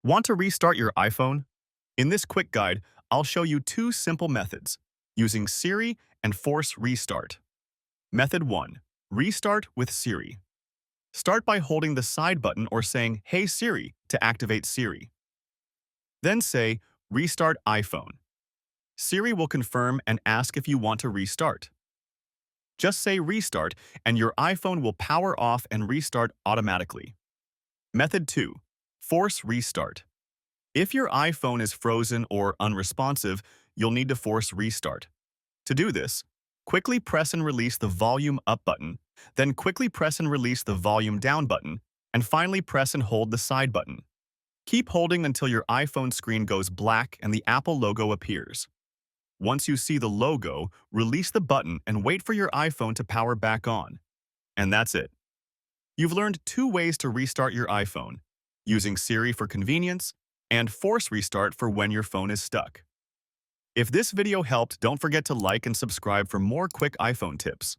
Want to restart your iPhone? In this quick guide, I'll show you two simple methods, using Siri and Force Restart. Method 1. Restart with Siri. Start by holding the side button or saying, "Hey Siri," to activate Siri. Then say, "Restart iPhone." Siri will confirm and ask if you want to restart. Just say "Restart" and your iPhone will power off and restart automatically. Method 2. Force Restart. If your iPhone is frozen or unresponsive, you'll need to force restart. To do this, quickly press and release the volume up button, then quickly press and release the volume down button, and finally press and hold the side button. Keep holding until your iPhone screen goes black and the Apple logo appears. Once you see the logo, release the button and wait for your iPhone to power back on. And that's it. You've learned two ways to restart your iPhone, using Siri for convenience and Force Restart for when your phone is stuck. If this video helped, don't forget to like and subscribe for more quick iPhone tips.